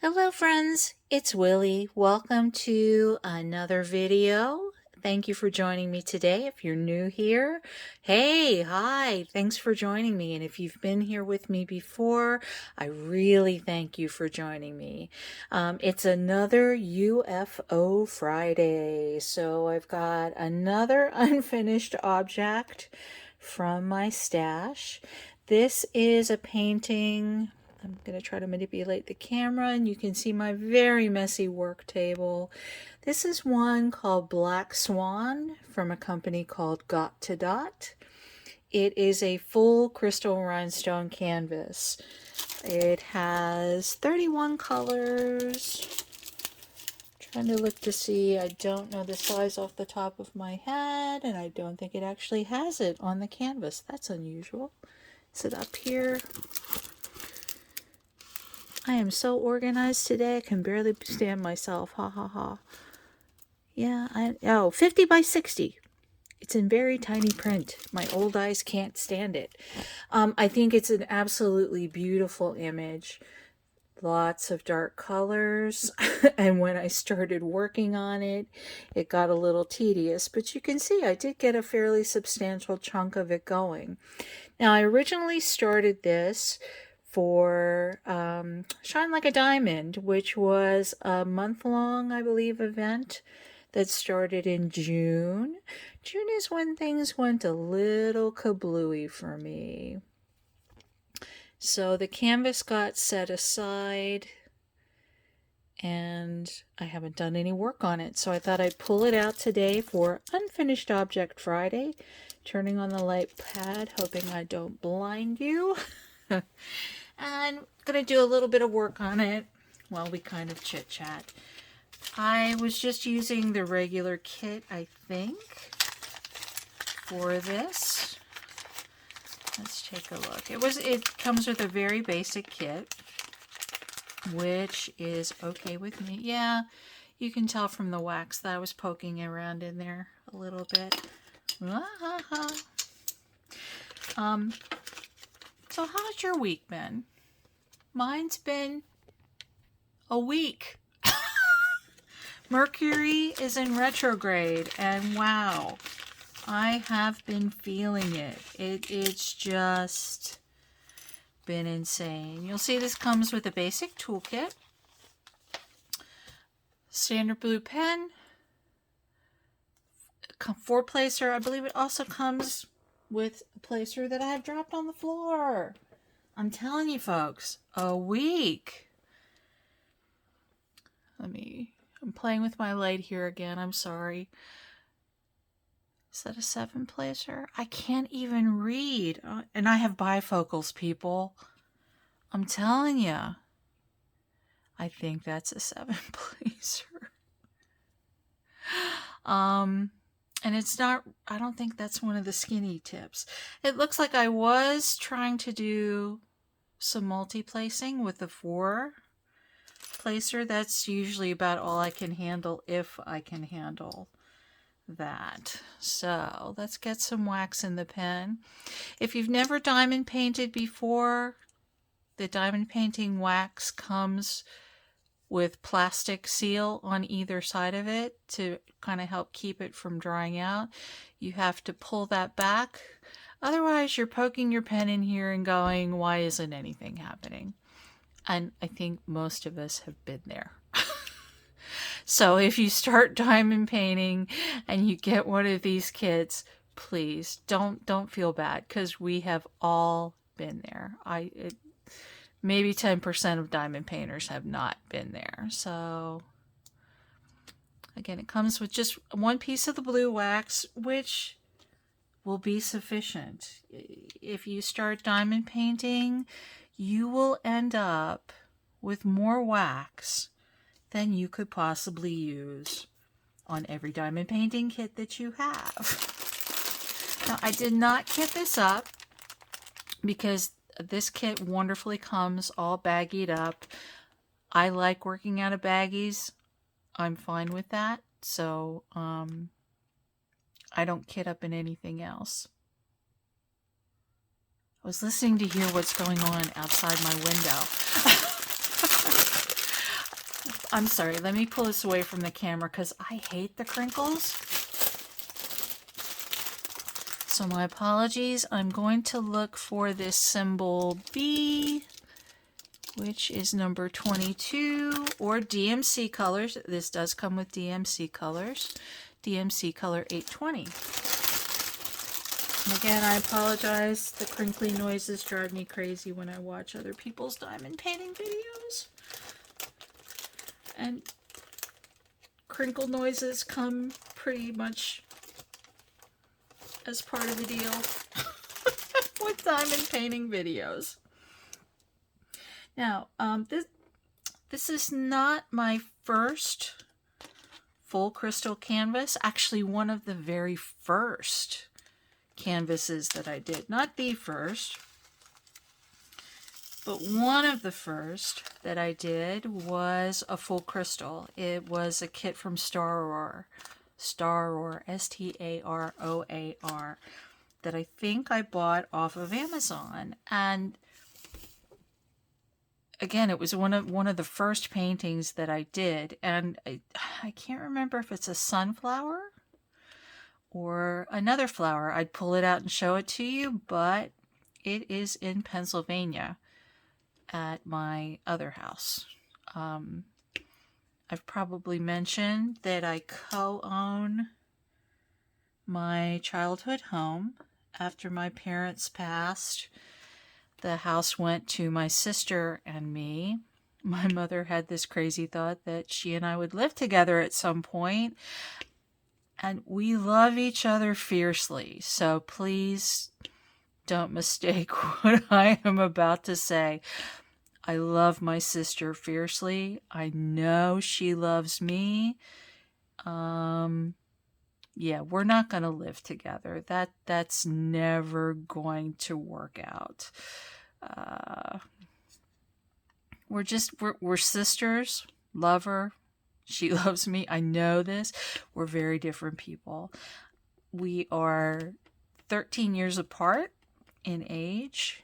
Hello friends, it's Willie. Welcome to another video. Thank you for joining me today. If you're new here, hey, hi, thanks for joining me. And if you've been here with me before, I really thank you for joining me. It's another UFO Friday. So I've got another unfinished object from my stash. This is a painting. I'm going to try to manipulate the camera and you can see my very messy work table. This is one called Black Swan from a company called Got3Dot. It is a full crystal rhinestone canvas. It has 31 colors. Trying to look to see, I don't know the size off the top of my head, and I don't think it actually has it on the canvas. That's unusual. Is it up here? I am so organized today, I can barely stand myself. Ha ha ha. Yeah, 50 by 60. It's in very tiny print. My old eyes can't stand it. I think it's an absolutely beautiful image. Lots of dark colors. And when I started working on it, it got a little tedious. But you can see I did get a fairly substantial chunk of it going. Now, I originally started this for Shine Like a Diamond, which was a month-long, I believe, event that started in June. June is when things went a little kablooey for me. So the canvas got set aside and I haven't done any work on it. So I thought I'd pull it out today for Unfinished Object Friday. Turning on the light pad, hoping I don't blind you. And I'm going to do a little bit of work on it while we kind of chit-chat. I was just using the regular kit, I think, for this. Let's take a look. It comes with a very basic kit, which is okay with me. Yeah, you can tell from the wax that I was poking around in there a little bit. So how's your week been? Mine's been a week. Mercury is in retrograde, and wow, I have been feeling it. It's just been insane. You'll see this comes with a basic toolkit, standard blue pen, 4-placer. I believe it also comes with a placer that I have dropped on the floor. I'm telling you folks, a week. I'm playing with my light here again, I'm sorry. Is that a 7-placer? I can't even read. And I have bifocals, people. I'm telling you. I think that's a 7-placer. And it's not, I don't think that's one of the skinny tips. It looks like I was trying to do some multi-placing with the 4-placer. That's usually about all I can handle, if I can handle that. So let's get some wax in the pen. If you've never diamond painted before, the diamond painting wax comes with plastic seal on either side of it to kind of help keep it from drying out. You have to pull that back. Otherwise, you're poking your pen in here and going, why isn't anything happening? And I think most of us have been there. So if you start diamond painting and you get one of these kits, please don't feel bad, because we have all been there. Maybe 10% of diamond painters have not been there. So again, it comes with just one piece of the blue wax, which will be sufficient. If you start diamond painting, you will end up with more wax than you could possibly use on every diamond painting kit that you have. Now, I did not kit this up because this kit wonderfully comes all baggied up. I like working out of baggies. I'm fine with that. So, I don't kit up in anything else. I was listening to hear what's going on outside my window. I'm sorry, let me pull this away from the camera because I hate the crinkles. So my apologies. I'm going to look for this symbol B, which is number 22, or DMC colors. This does come with DMC colors. DMC color 820. And again, I apologize. The crinkly noises drive me crazy when I watch other people's diamond painting videos. And crinkle noises come pretty much as part of the deal with diamond painting videos. Now, this is not my first full crystal canvas. Actually, one of the very first canvases that I did. Not the first, but one of the first that I did was a full crystal. It was a kit from Staroar, S-T-A-R-O-A-R, that I think I bought off of Amazon. And again, it was one of the first paintings that I did, and I can't remember if it's a sunflower or another flower. I'd pull it out and show it to you, but it is in Pennsylvania at my other house. I've probably mentioned that I co-own my childhood home. After my parents passed, the house went to my sister and me. My mother had this crazy thought that she and I would live together at some point. And we love each other fiercely, so please don't mistake what I am about to say. I love my sister fiercely. I know she loves me. Yeah, we're not going to live together. That's never going to work out. We're sisters. Love her. She loves me. I know this. We're very different people. We are 13 years apart in age.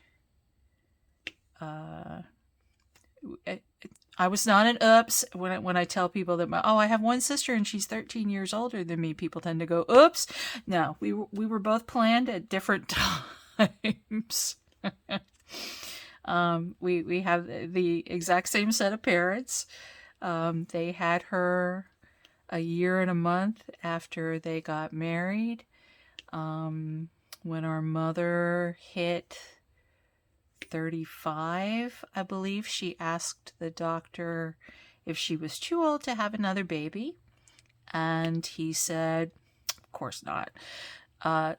I was not an oops when I tell people that I have one sister and she's 13 years older than me. People tend to go oops. No, we were both planned at different times. We have the exact same set of parents. They had her a year and a month after they got married. When our mother hit 35, I believe, she asked the doctor if she was too old to have another baby. And he said, of course not.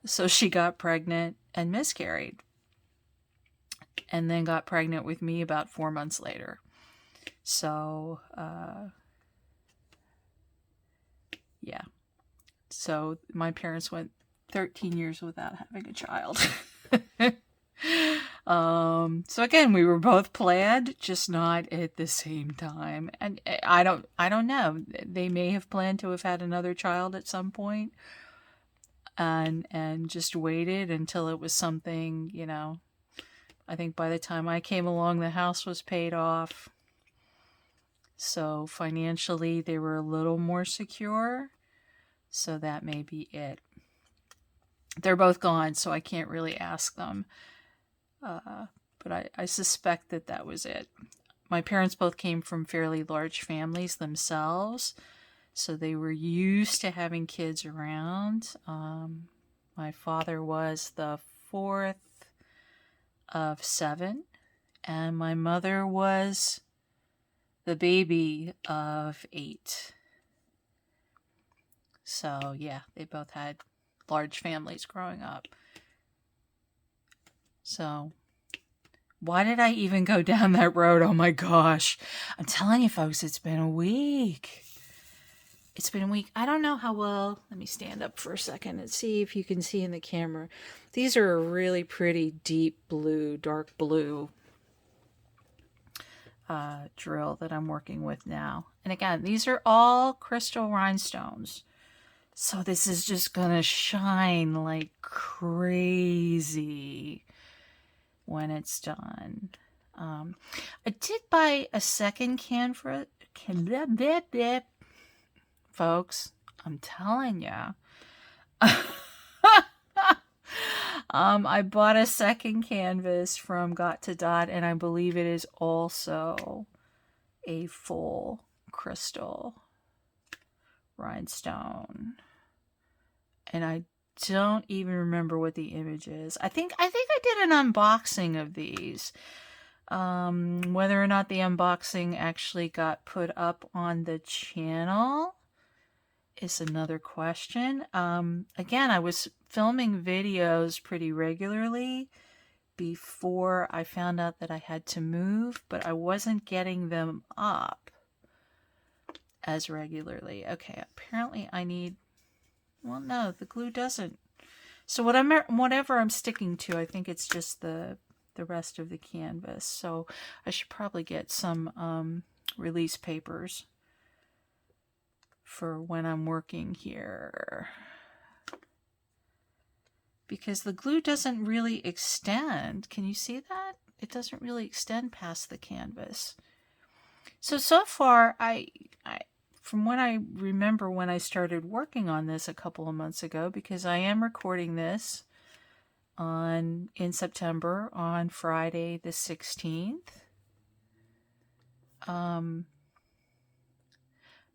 So she got pregnant and miscarried. And then got pregnant with me about 4 months later. So, yeah. So my parents went 13 years without having a child. So again, we were both planned, just not at the same time. And I don't know. They may have planned to have had another child at some point, and just waited until it was something, I think by the time I came along, the house was paid off. So financially, they were a little more secure. So that may be it. They're both gone, so I can't really ask them. But I suspect that was it. My parents both came from fairly large families themselves, so they were used to having kids around. My father was the fourth of 7, and my mother was the baby of 8. So yeah, they both had large families growing up. So why did I even go down that road? Oh my gosh. I'm telling you folks, it's been a week. It's been a week. I don't know how well. Let me stand up for a second and see if you can see in the camera. These are a really pretty deep blue, dark blue drill that I'm working with now. And again, these are all crystal rhinestones. So this is just going to shine like crazy when it's done. I did buy a second Folks, I'm telling ya. I bought a second canvas from Got3Dot, and I believe it is also a full crystal rhinestone. And I don't even remember what the image is. I think I did an unboxing of these. Whether or not the unboxing actually got put up on the channel is another question. Again, I was filming videos pretty regularly before I found out that I had to move, but I wasn't getting them up as regularly. Okay, apparently I need, well, no, the glue doesn't. So whatever I'm sticking to, I think it's just the rest of the canvas. So I should probably get some release papers for when I'm working here, because the glue doesn't really extend. Can you see that? It doesn't really extend past the canvas. So far, I from what I remember when I started working on this a couple of months ago, because I am recording this in September on Friday the 16th.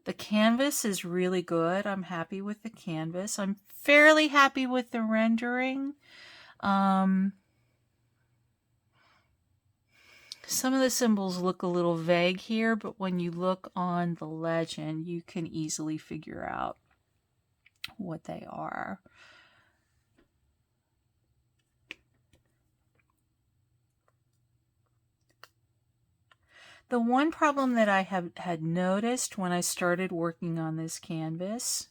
The canvas is really good. I'm happy with the canvas. I'm fairly happy with the rendering. Some of the symbols look a little vague here, but when you look on the legend, you can easily figure out what they are. The one problem that I had noticed when I started working on this canvas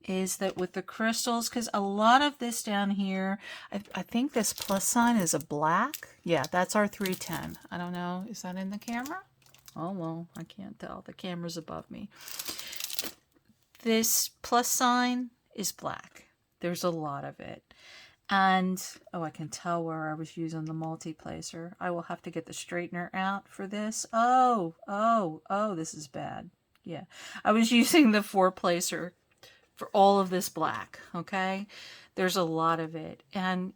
is that with the crystals, because a lot of this down here, I think this plus sign is a black. Yeah, that's our 310. I don't know. Is that in the camera? Oh, well, I can't tell. The camera's above me. This plus sign is black. There's a lot of it. And, oh, I can tell where I was using the multi-placer. I will have to get the straightener out for this. Oh, this is bad. Yeah, I was using the 4-placer for all of this black, okay? There's a lot of it. And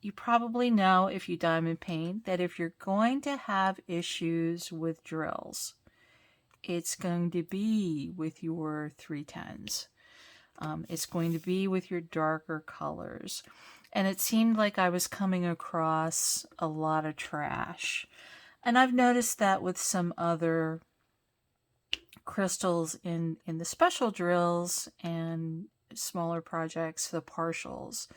you probably know, if you diamond paint, that if you're going to have issues with drills, it's going to be with your 310s. It's going to be with your darker colors. And it seemed like I was coming across a lot of trash. And I've noticed that with some other crystals in the special drills and smaller projects, the partials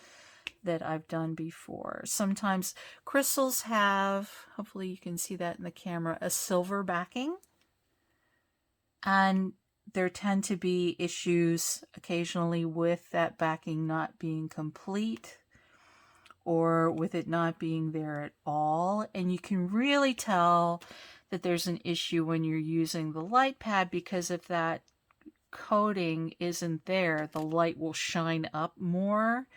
that I've done before. Sometimes crystals have, hopefully you can see that in the camera, a silver backing. And there tend to be issues occasionally with that backing not being complete, or with it not being there at all. And you can really tell that there's an issue when you're using the light pad, because if that coating isn't there, the light will shine up more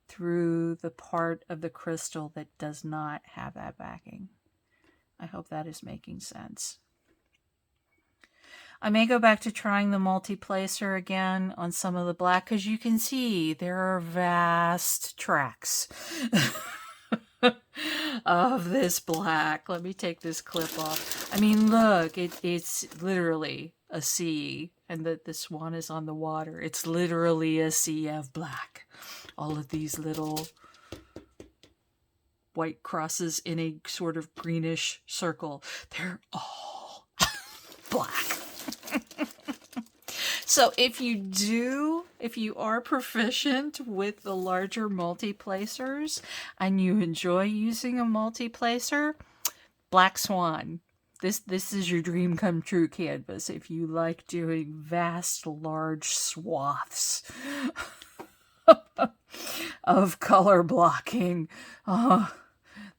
through the part of the crystal that does not have that backing. I hope that is making sense. I may go back to trying the multi-placer again on some of the black, because you can see there are vast tracks of this black. Let me take this clip off. I mean, look, it's literally a sea, and the swan is on the water. It's literally a sea of black. All of these little white crosses in a sort of greenish circle. They're all black. So if you are proficient with the larger multi-placers and you enjoy using a multi-placer, Black Swan. This is your dream come true canvas if you like doing vast, large swaths of color blocking.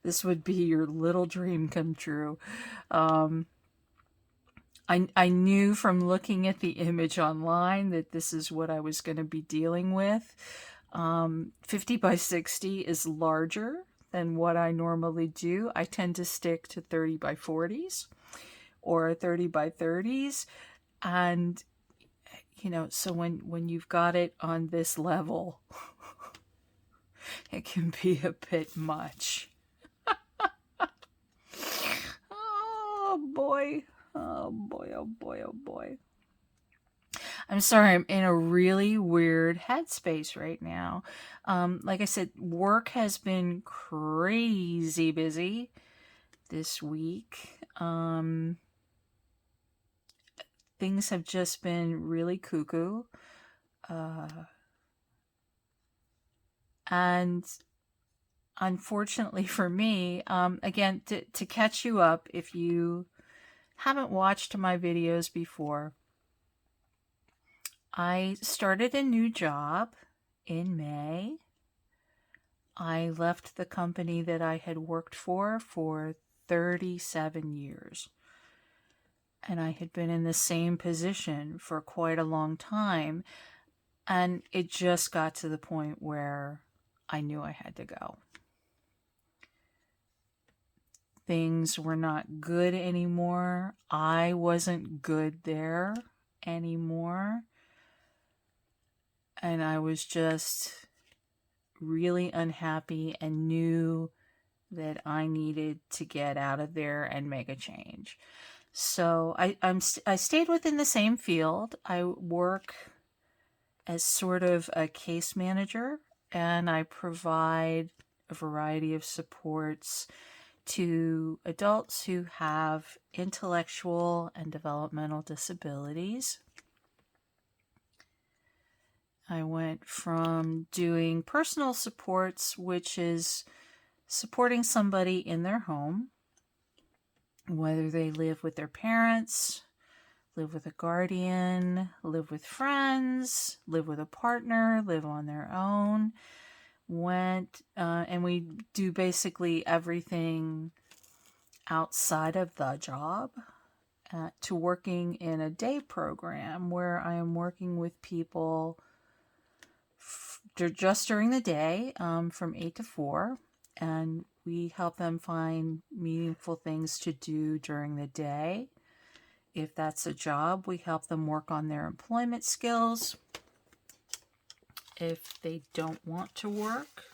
This would be your little dream come true. I knew from looking at the image online that this is what I was going to be dealing with. 50 by 60 is larger than what I normally do. I tend to stick to 30 by 40s, or 30 by 30s. And, so when you've got it on this level, it can be a bit much. Oh boy. Oh boy, oh boy, oh boy. I'm sorry, I'm in a really weird headspace right now. Like I said, work has been crazy busy this week. Things have just been really cuckoo. And unfortunately for me, again, to catch you up, if you haven't watched my videos before, I started a new job in May. I left the company that I had worked for 37 years. And I had been in the same position for quite a long time. And it just got to the point where I knew I had to go. Things were not good anymore. I wasn't good there anymore. And I was just really unhappy and knew that I needed to get out of there and make a change. So I stayed within the same field. I work as sort of a case manager, and I provide a variety of supports to adults who have intellectual and developmental disabilities. I went from doing personal supports, which is supporting somebody in their home, whether they live with their parents, live with a guardian, live with friends, live with a partner, live on their own. And we do basically everything outside of the job, to working in a day program where I am working with people just during the day, from 8 to 4, and we help them find meaningful things to do during the day. If that's a job, we help them work on their employment skills. If they don't want to work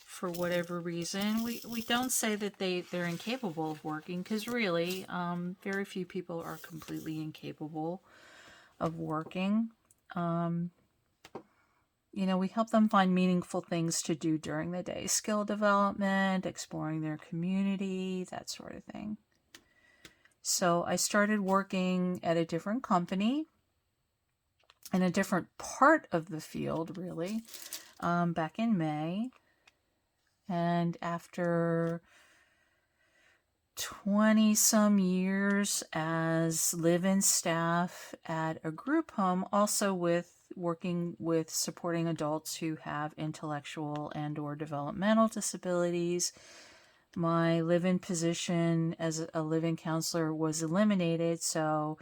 for whatever reason, we don't say that they're incapable of working, because really, very few people are completely incapable of working. We help them find meaningful things to do during the day. Skill development, exploring their community, that sort of thing. So I started working at a different company in a different part of the field, really, back in May. And after 20-some years as live-in staff at a group home, also working with supporting adults who have intellectual and or developmental disabilities, my live-in position as a live-in counselor was eliminated. So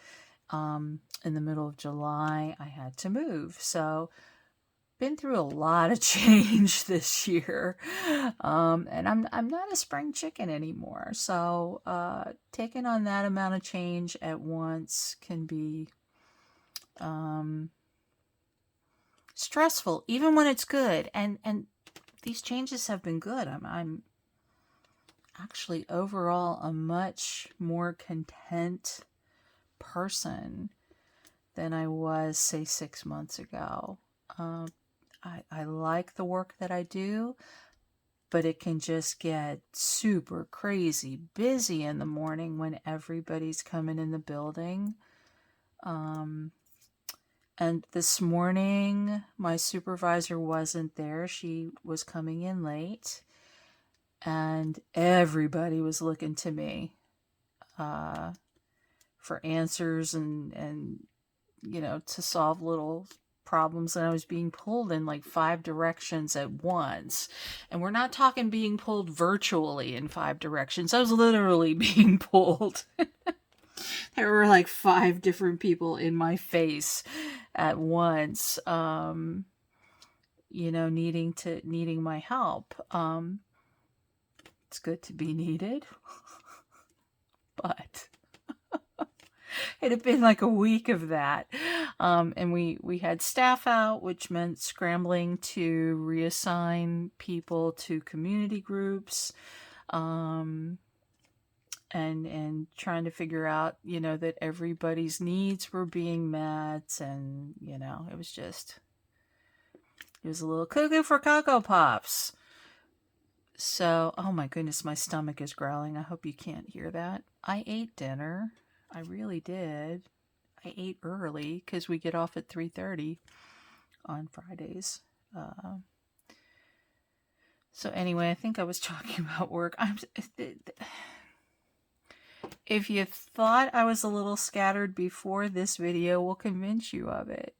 in the middle of July, I had to move. So been through a lot of change this year, and I'm not a spring chicken anymore. So taking on that amount of change at once can be stressful, even when it's good. And these changes have been good. I'm actually overall a much more content person than I was, say, 6 months ago. I like the work that I do, but it can just get super crazy busy in the morning when everybody's coming in the building. And this morning, my supervisor wasn't there. She was coming in late, and everybody was looking to me for answers and to solve little problems, and I was being pulled in like 5 directions at once. And we're not talking being pulled virtually in 5 directions. I was literally being pulled. There were like 5 different people in my face at once, needing my help. It's good to be needed, but It had been like a week of that. And we had staff out, which meant scrambling to reassign people to community groups. And trying to figure out, that everybody's needs were being met. And, it was a little cuckoo for Cocoa Pops. So, oh my goodness, my stomach is growling. I hope you can't hear that. I ate dinner. I really did. I ate early because we get off at 3:30 on Fridays. So anyway, I think I was talking about work. If you thought I was a little scattered before, this video will convince you of it.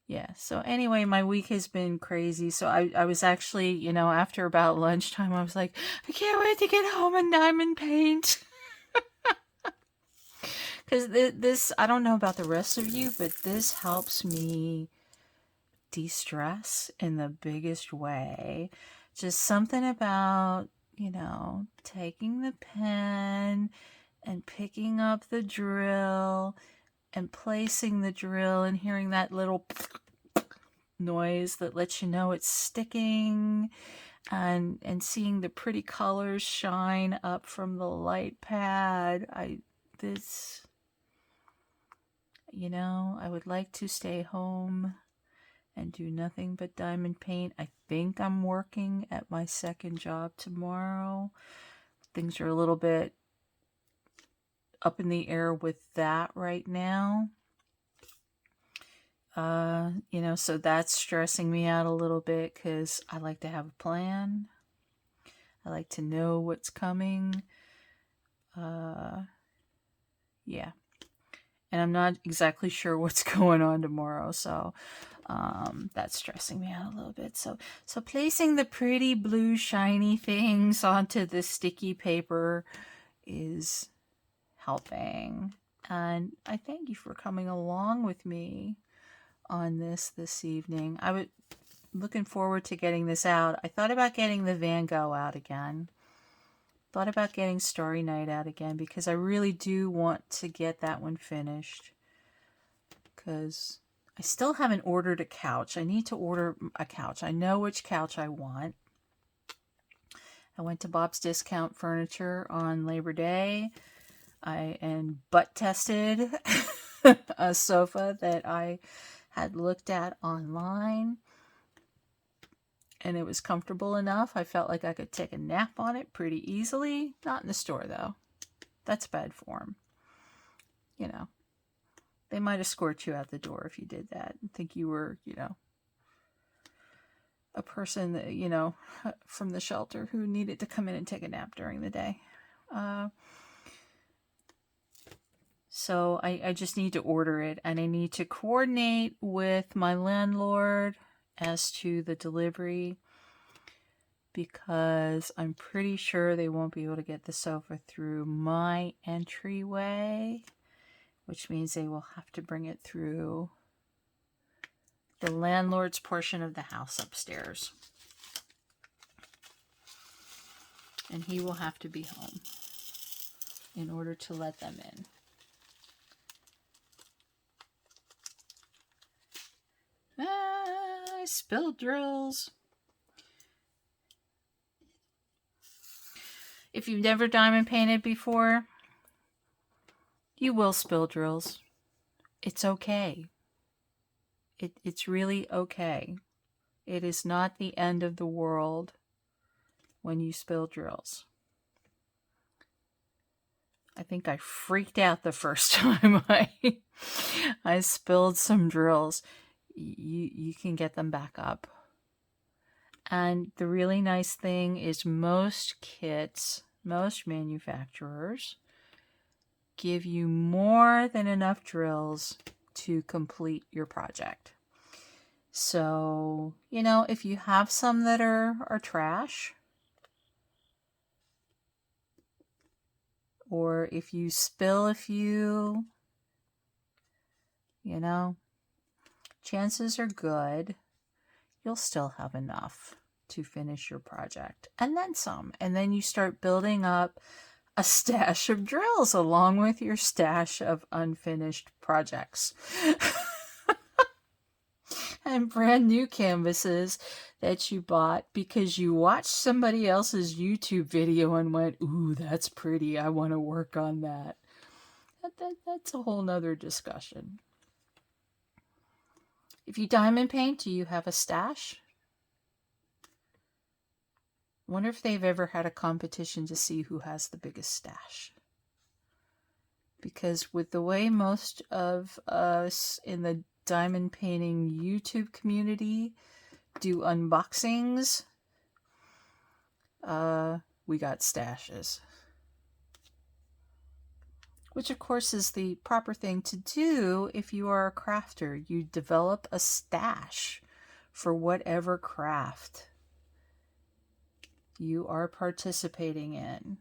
Yeah, so anyway, my week has been crazy. So I was actually, after about lunchtime, I was like, I can't wait to get home and diamond paint. Because this, I don't know about the rest of you, but this helps me de-stress in the biggest way. Just something about, taking the pen and picking up the drill and placing the drill and hearing that little noise that lets you know it's sticking, and seeing the pretty colors shine up from the light pad. I would like to stay home and do nothing but diamond paint. I think I'm working at my second job tomorrow. Things are a little bit up in the air with that right now. So that's stressing me out a little bit because I like to have a plan. I like to know what's coming. Yeah. And I'm not exactly sure what's going on tomorrow, so that's stressing me out a little bit. So placing the pretty blue shiny things onto the sticky paper is helping. And I thank you for coming along with me on this evening. I was looking forward to getting this out. I thought about getting the Van Gogh out again. Thought about getting Starry Night out again because I really do want to get that one finished. Because I still haven't ordered a couch. I need to order a couch. I know which couch I want. I went to Bob's Discount Furniture on Labor Day and butt tested a sofa that I had looked at online, and it was comfortable enough. I felt like I could take a nap on it pretty easily. Not in the store, though. That's bad form. They might escort you out the door if you did that and think you were, a person that, from the shelter who needed to come in and take a nap during the day. So I just need to order it, and I need to coordinate with my landlord as to the delivery, because I'm pretty sure they won't be able to get the sofa through my entryway, which means they will have to bring it through the landlord's portion of the house upstairs. And he will have to be home in order to let them in. I spilled drills. If you've never diamond painted before, you will spill drills. It's okay. It's really okay. It is not the end of the world when you spill drills. I think I freaked out the first time I spilled some drills. You can get them back up. And the really nice thing is most kits, most manufacturers give you more than enough drills to complete your project. So, if you have some that are trash, or if you spill a few, chances are good you'll still have enough to finish your project, and then some. And then you start building up a stash of drills along with your stash of unfinished projects. And brand new canvases that you bought because you watched somebody else's YouTube video and went, ooh, that's pretty. I want to work on that. That's a whole nother discussion. If you diamond paint, do you have a stash? Wonder if they've ever had a competition to see who has the biggest stash. Because with the way most of us in the diamond painting YouTube community do unboxings, we got stashes. Which of course is the proper thing to do if you are a crafter. You develop a stash for whatever craft you are participating in.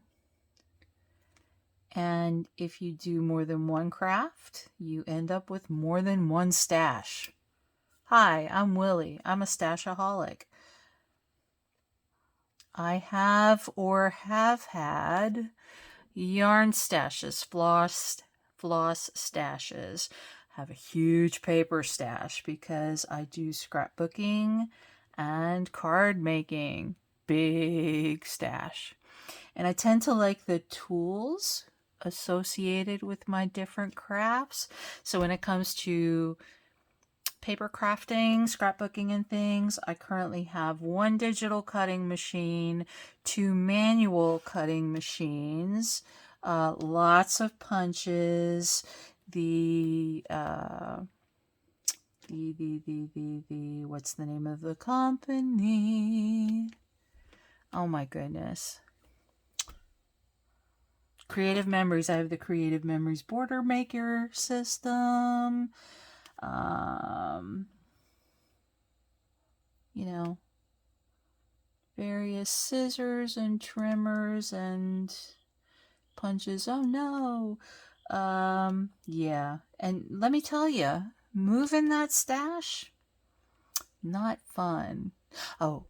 And if you do more than one craft, you end up with more than one stash. Hi, I'm Willie. I'm a stashaholic. I have or have had yarn stashes, floss stashes. I have a huge paper stash because I do scrapbooking and card making. Big stash. And I tend to like the tools associated with my different crafts. So when it comes to paper crafting, scrapbooking and things, I currently have 1 digital cutting machine, 2 manual cutting machines, lots of punches, what's the name of the company? Oh my goodness. Creative Memories. I have the Creative Memories border maker system. You know, various scissors and trimmers and punches. Oh no. Yeah. And let me tell you, moving that stash, not fun. Oh,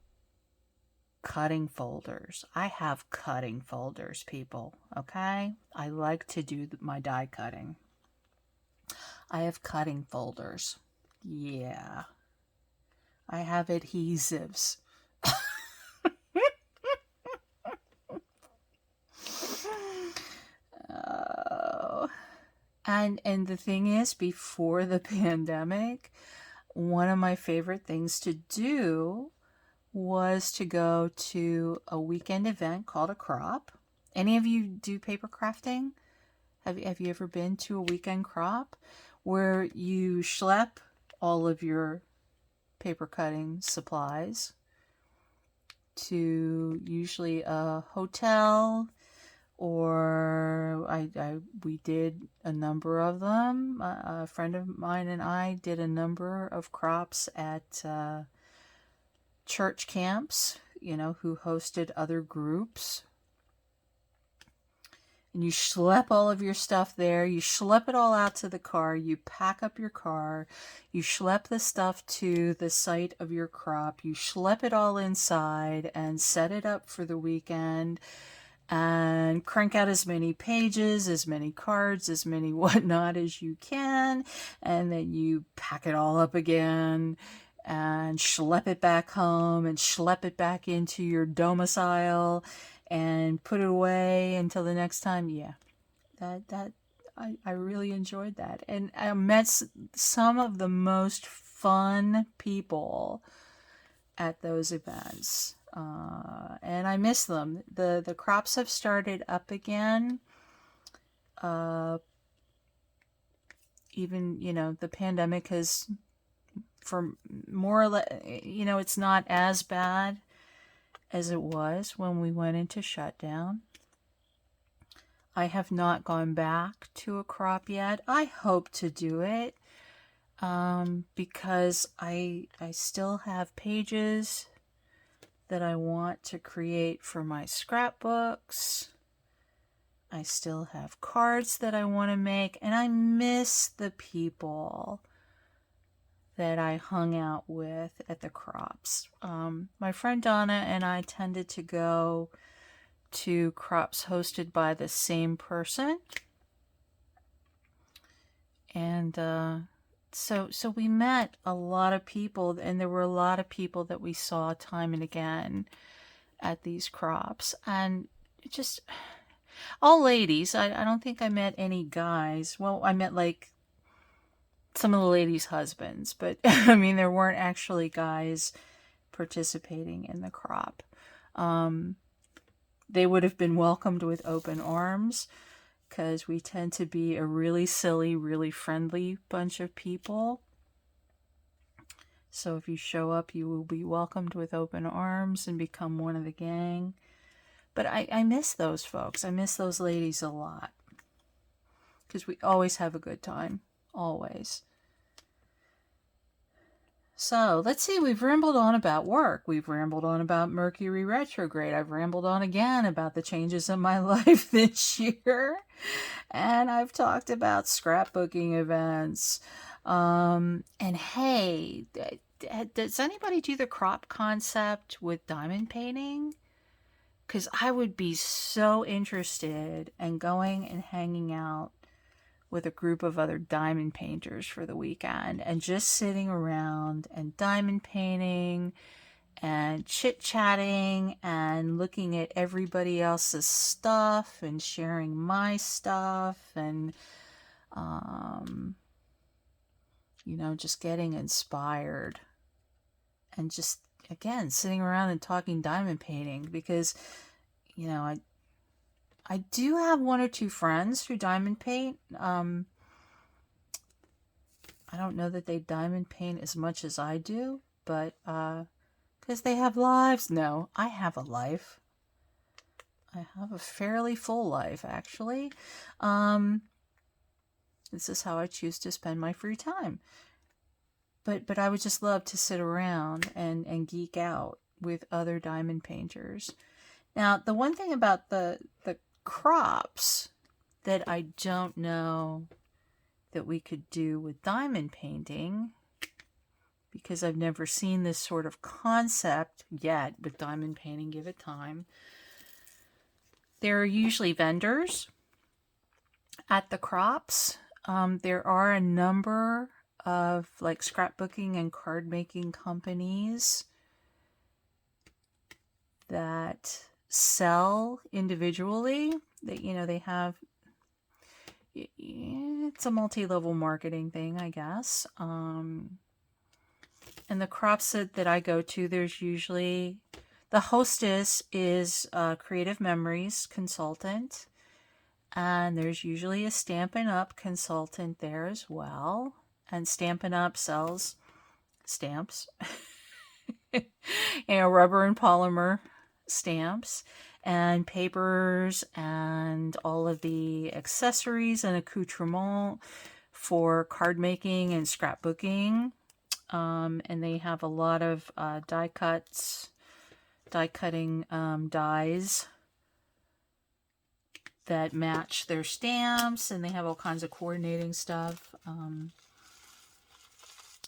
cutting folders. I have cutting folders, people. Okay? I like to do my die cutting. I have cutting folders. Yeah. I have adhesives. Oh. And the thing is, before the pandemic, one of my favorite things to do was to go to a weekend event called a crop. Any of you do paper crafting? Have you ever been to a weekend crop where you schlep all of your paper cutting supplies to usually a hotel, or we did a number of them. A friend of mine and I did a number of crops at church camps, who hosted other groups. And you schlep all of your stuff there. You schlep it all out to the car. You pack up your car. You schlep the stuff to the site of your crop. You schlep it all inside and set it up for the weekend. And crank out as many pages, as many cards, as many whatnot as you can. And then you pack it all up again and schlep it back home and schlep it back into your domicile and put it away until the next time. Yeah, I really enjoyed that. And I met some of the most fun people at those events. And I miss them. The crops have started up again. Even, the pandemic has, for more or less, it's not as bad as it was when we went into shutdown. I have not gone back to a crop yet. I hope to do it because I still have pages that I want to create for my scrapbooks. I still have cards that I want to make, and I miss the people that I hung out with at the crops. My friend Donna and I tended to go to crops hosted by the same person. And so we met a lot of people, and there were a lot of people that we saw time and again at these crops. And just all ladies. I don't think I met any guys. Well, I met like some of the ladies' husbands, but I mean, there weren't actually guys participating in the crop. They would have been welcomed with open arms, because we tend to be a really silly, really friendly bunch of people. So if you show up, you will be welcomed with open arms and become one of the gang. But I miss those folks. I miss those ladies a lot, because we always have a good time. Always. So let's see, we've rambled on about work. We've rambled on about Mercury retrograde. I've rambled on again about the changes in my life this year. And I've talked about scrapbooking events. And hey, does anybody do the crop concept with diamond painting? Because I would be so interested in going and hanging out with a group of other diamond painters for the weekend and just sitting around and diamond painting and chit-chatting and looking at everybody else's stuff and sharing my stuff and just getting inspired and just, again, sitting around and talking diamond painting, because I do have one or two friends who diamond paint. I don't know that they diamond paint as much as I do, but because they have lives. No, I have a life. I have a fairly full life, actually. This is how I choose to spend my free time. But I would just love to sit around and geek out with other diamond painters. Now, the one thing about the crops that I don't know that we could do with diamond painting, because I've never seen this sort of concept yet with diamond painting, give it time. There are usually vendors at the crops. There are a number of like scrapbooking and card making companies that sell individually. They have, it's a multi-level marketing thing, I guess. And the crops that I go to, there's usually, the hostess is a Creative Memories consultant, and there's usually a Stampin' Up consultant there as well. And Stampin' Up sells stamps, rubber and polymer stamps and papers and all of the accessories and accoutrements for card making and scrapbooking. And they have a lot of die cutting dies that match their stamps, and they have all kinds of coordinating stuff.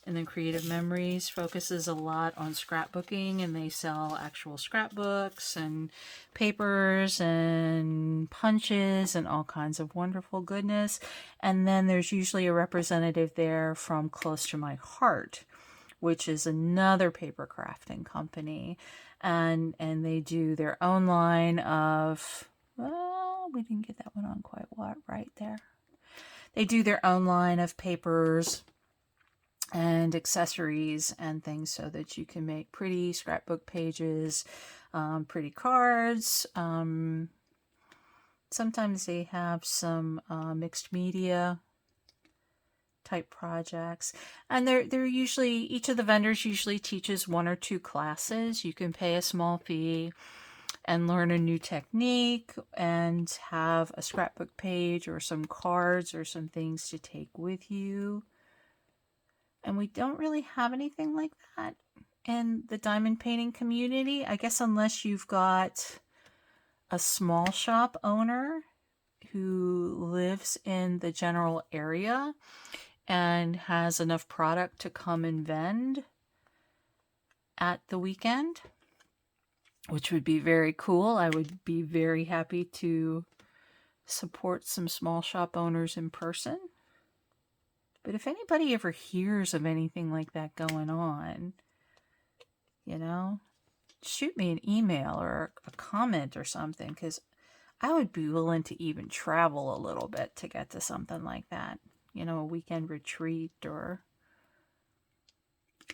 And then Creative Memories focuses a lot on scrapbooking, and they sell actual scrapbooks and papers and punches and all kinds of wonderful goodness. And then there's usually a representative there from Close to My Heart, which is another paper crafting company. And they do their own line of, well, we didn't get that one on quite right there. They do their own line of papers and accessories and things so that you can make pretty scrapbook pages, pretty cards. Sometimes they have some mixed media type projects, and they're usually, each of the vendors usually teaches one or two classes. You can pay a small fee and learn a new technique and have a scrapbook page or some cards or some things to take with you. And we don't really have anything like that in the diamond painting community, I guess, unless you've got a small shop owner who lives in the general area and has enough product to come and vend at the weekend. which would be very cool. I would be very happy to support some small shop owners in person. But if anybody ever hears of anything like that going on, you know, shoot me an email or a comment or something, because I would be willing to even travel a little bit to get to something like that. You know, a weekend retreat, or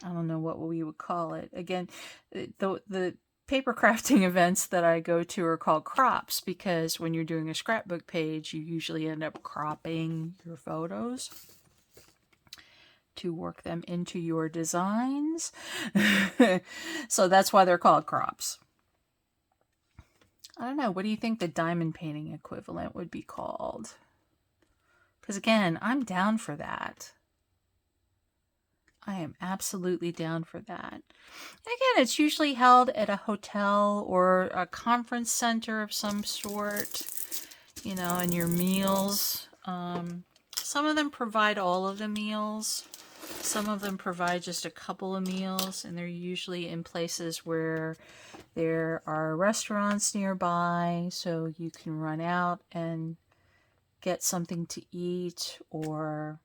I don't know what we would call it. Again, the paper crafting events that I go to are called crops, because when you're doing a scrapbook page, you usually end up cropping your photos to work them into your designs. So that's why they're called crops. I don't know. What do you think the diamond painting equivalent would be called? Because again, I'm down for that. I am absolutely down for that. And again, it's usually held at a hotel or a conference center of some sort, you know, and your meals. Some of them provide all of the meals. Some of them provide just a couple of meals, and they're usually in places where there are restaurants nearby, so you can run out and get something to eat, or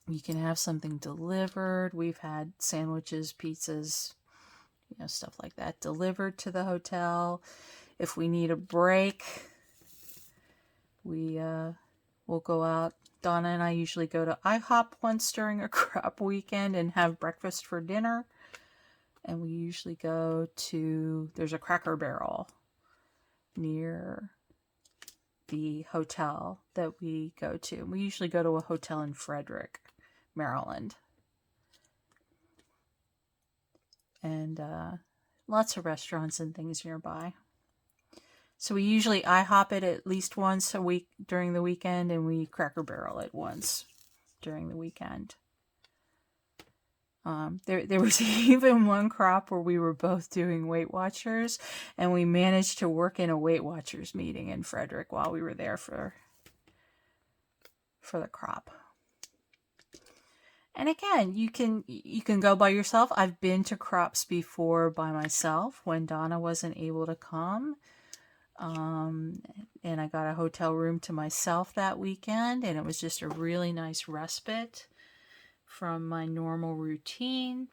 you can have something delivered. We've had sandwiches, pizzas, you know, stuff like that delivered to the hotel. If we need a break, we'll go out. Donna and I usually go to IHOP once during a crop weekend and have breakfast for dinner. And we usually go to, there's a Cracker Barrel near the hotel that we go to. We usually go to a hotel in Frederick, Maryland. And lots of restaurants and things nearby. So we usually IHOP it at least once a week during the weekend, and we Cracker Barrel it once during the weekend. There was even one crop where we were both doing Weight Watchers, and we managed to work in a Weight Watchers meeting in Frederick while we were there for the crop. And again, you can go by yourself. I've been to crops before by myself when Donna wasn't able to come. And I got a hotel room to myself that weekend, and it was just a really nice respite from my normal routine.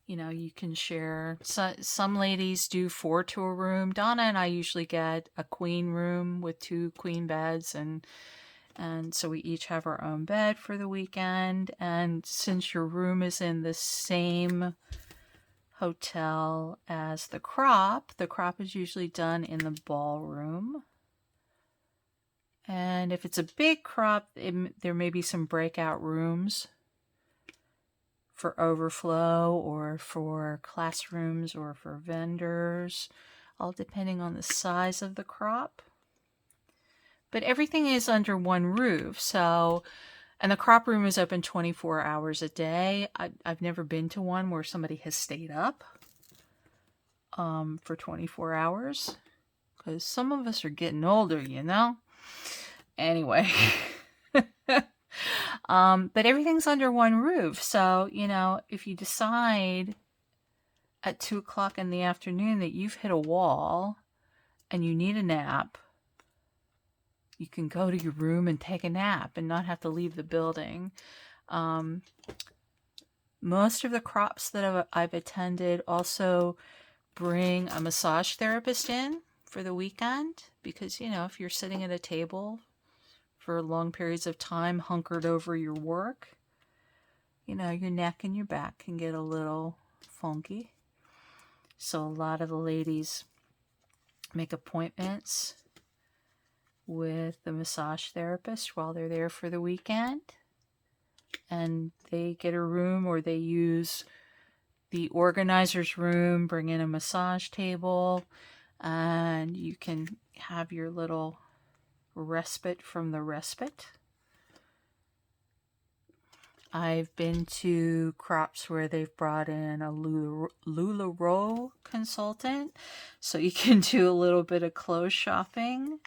You know, you can share. Some ladies do 4 to a room. Donna and I usually get a queen room with 2 queen beds, and so we each have our own bed for the weekend. And since your room is in the same hotel as the crop is usually done in the ballroom. And if it's a big crop, there may be some breakout rooms for overflow, or for classrooms, or for vendors, all depending on the size of the crop. But everything is under one roof, so, and the crop room is open 24 hours a day. I've never been to one where somebody has stayed up for 24 hours, because some of us are getting older, you know? Anyway. But everything's under one roof, so, you know, if you decide at 2 o'clock in the afternoon that you've hit a wall and you need a nap, you can go to your room and take a nap and not have to leave the building. Most of the crops that I've attended also bring a massage therapist in for the weekend, because, you know, if you're sitting at a table for long periods of time, hunkered over your work, you know, your neck and your back can get a little funky. So a lot of the ladies make appointments with the massage therapist while they're there for the weekend, and they get a room, or they use the organizer's room, bring in a massage table, and you can have your little respite from the respite. I've been to crops where they've brought in a LuLaRoe consultant, so you can do a little bit of clothes shopping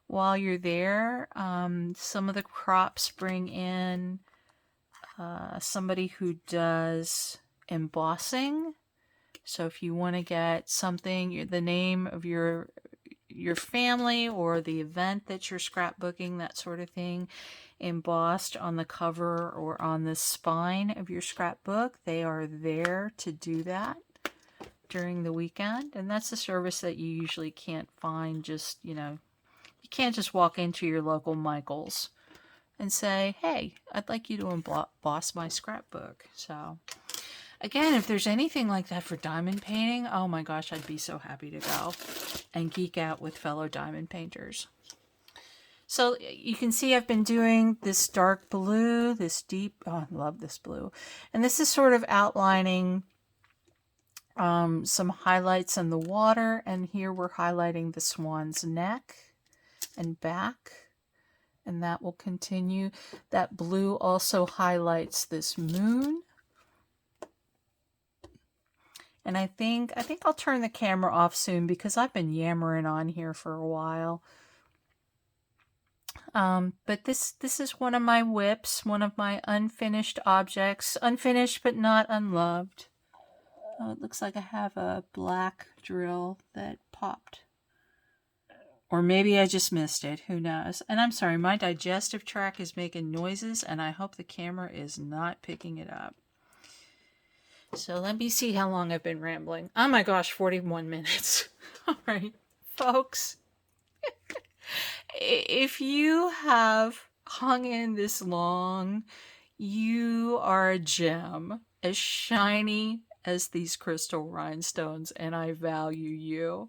while you're there. Some of the crops bring in somebody who does embossing So if you want to get something, the name of your family or the event that you're scrapbooking, that sort of thing, embossed on the cover or on the spine of your scrapbook, they are there to do that during the weekend. And that's a service that you usually can't find just, you can't just walk into your local Michael's and say, hey, I'd like you to emboss my scrapbook. So again, if there's anything like that for diamond painting, oh my gosh, I'd be so happy to go and geek out with fellow diamond painters. So you can see I've been doing this dark blue, this deep, oh, I love this blue. And this is sort of outlining some highlights in the water. And here we're highlighting the swan's neck and back. And that will continue. That blue also highlights this moon. And I think I'll turn the camera off soon because I've been yammering on here for a while. But this is one of my whips, one of my unfinished objects. Unfinished but not unloved. Oh, it looks like I have a black drill that popped. Or maybe I just missed it. Who knows? And I'm sorry, my digestive tract is making noises and I hope the camera is not picking it up. So let me see how long I've been rambling. Oh my gosh, 41 minutes. All right, folks. If you have hung in this long, you are a gem, as shiny as these crystal rhinestones, and I value you.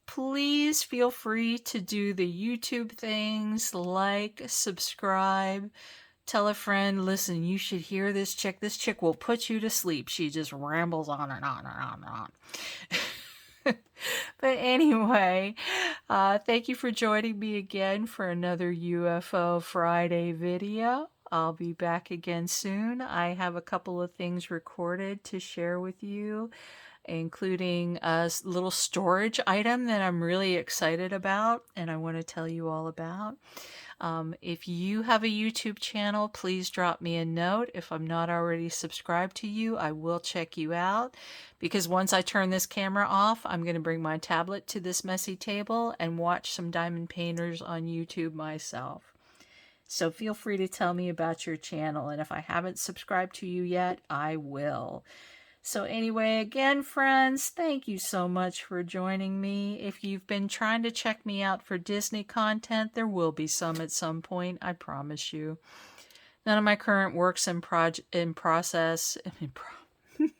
Please feel free to do the YouTube things, like, subscribe, tell a friend, listen, you should hear this chick. This chick will put you to sleep. She just rambles on and on and on and on. But anyway, thank you for joining me again for another UFO Friday video. I'll be back again soon. I have a couple of things recorded to share with you, including a little storage item that I'm really excited about and I want to tell you all about. If you have a YouTube channel, please drop me a note. If I'm not already subscribed to you, I will check you out, because once I turn this camera off, I'm going to bring my tablet to this messy table and watch some diamond painters on YouTube myself. So feel free to tell me about your channel, and if I haven't subscribed to you yet, I will. So anyway, again, friends, thank you so much for joining me. If you've been trying to check me out for Disney content, there will be some at some point, I promise you. None of my current works in process. None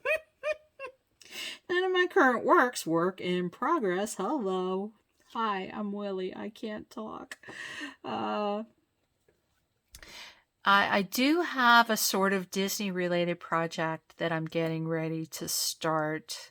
of my current works work in progress. Hello. Hi, I'm Willie. I can't talk. I do have a sort of Disney-related project that I'm getting ready to start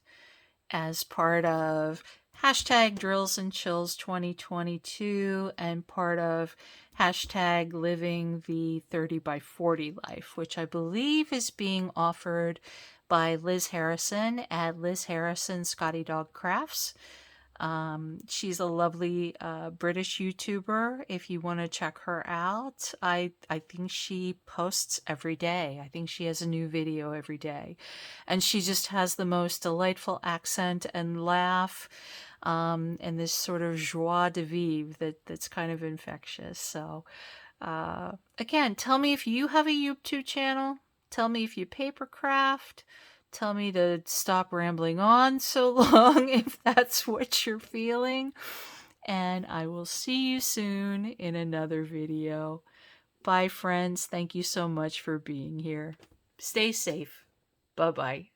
as part of hashtag Drills and Chills 2022 and part of hashtag Living the 30 by 40 Life, which I believe is being offered by Liz Harrison at Liz Harrison Got3Dot Crafts. She's a lovely British YouTuber. If you want to check her out, I think she posts every day. I think she has a new video every day, and she just has the most delightful accent and laugh, and this sort of joie de vivre that's kind of infectious. So again, tell me if you have a YouTube channel. Tell me if you paper craft. Tell me to stop rambling on so long if that's what you're feeling. And I will see you soon in another video. Bye, friends. Thank you so much for being here. Stay safe. Bye-bye.